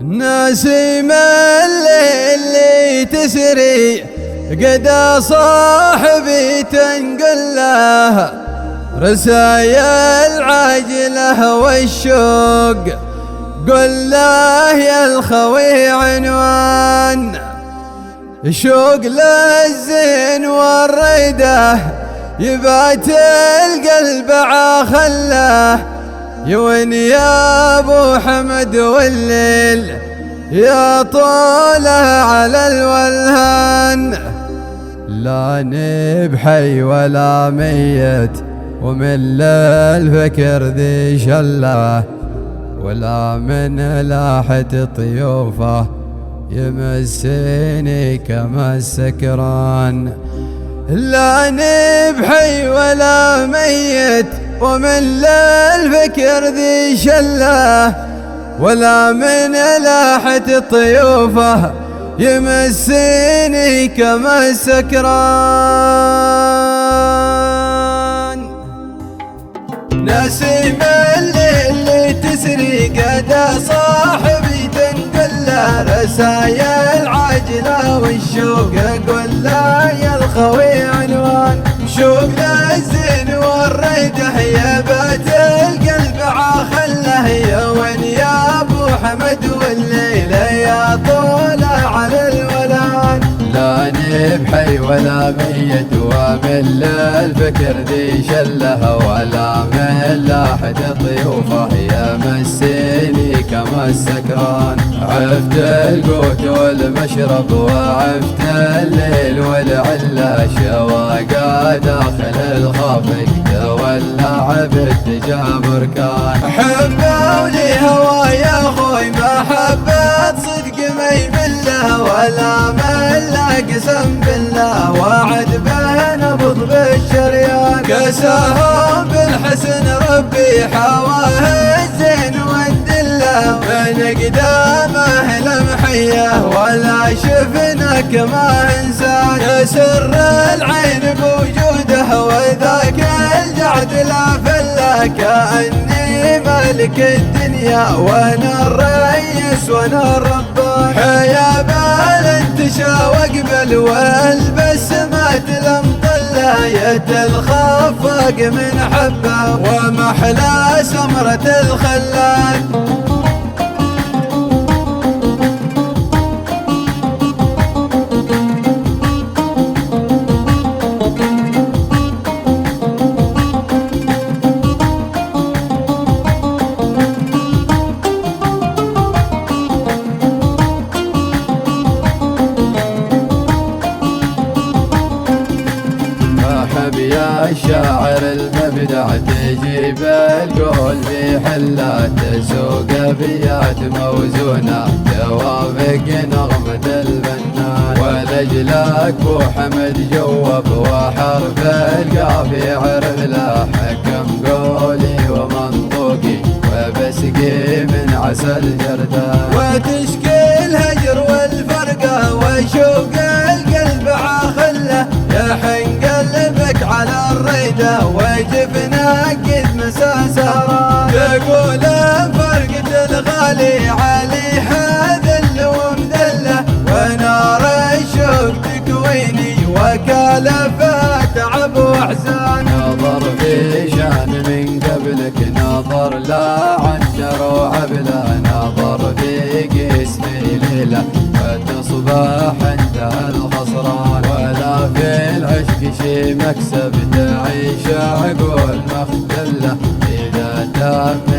نسيم الليل تسري قد صاحبي تنقل له رسايل عاجله والشوق، قل له يا الخوي عنوان شوق للزين والريده، يبات القلب عاخله يوين يا ابو حمد والليل يا طوله على الولهان. لا نبحي ولا ميت ومن الفكر ذي شله، ولا من لاحة طيوفه يمسني كما السكران. لا نبحي ولا ميت ومن الفكر ذي شله، ولا من لاحة طيوفه يمسني كما السكران. نسيم الليل تسري قد صاحبي تنقل له رسايل عاجله والشوق، قل له يا الخوي عنوان شوق للزين والريده، يا بات القلب عاخله يا وين يا ابو حمد والليل يا طوله على الولان. لا نبحي ولا ميت ومن الفكر ذي شله، ولا من لاحة طيوفه يمسني كما السكران. عفت القوت والمشرب وعفت الليل والعله، شواقا داخل الخافق تولع بالتجابر كان. حبه ولي هوى يا اخوي محبة صدق ما يمله، ولا مله قسم بالله وعد به نبض بالشريان. كساهم بالحسن ربي حواه الزين والدله، من قدامه لمحيه ولا شفنا كما انسان. يسر العين بوجوده وذاك الجعد لا فله، كأني مالك الدنيا وانا الرئيس وانا الربان. يا بال انتشى واقبل والبسمات لم طله، يتلخفق من حبه ومحلى سمرة الخلان. يا الشاعر المبدع تجيب القول في حلات، تسوق ابيات موزونه توافق نغمة الفنان. ولجلك بو حمد جوب وحرف القاف يعرف له، حكم قولي ومنطوقي وبسقي من عسل جردان. وتشكي الهجر والفرقه وشوق القلب عاخله، يا حن قلبك على الريده وجبنا قد مسا سهران. تقول فرقة الغالي علي حاذل ومدله، ونار الشوق تكويني وكالفه تعب واحزان. نظر في شان من قبلك نظر لا عنجر وعبله، نظر في قسمي ليله وتصبح انتهى الخسران. ولا في العشق شي مكسب تعيش عقول مختله، إذا تم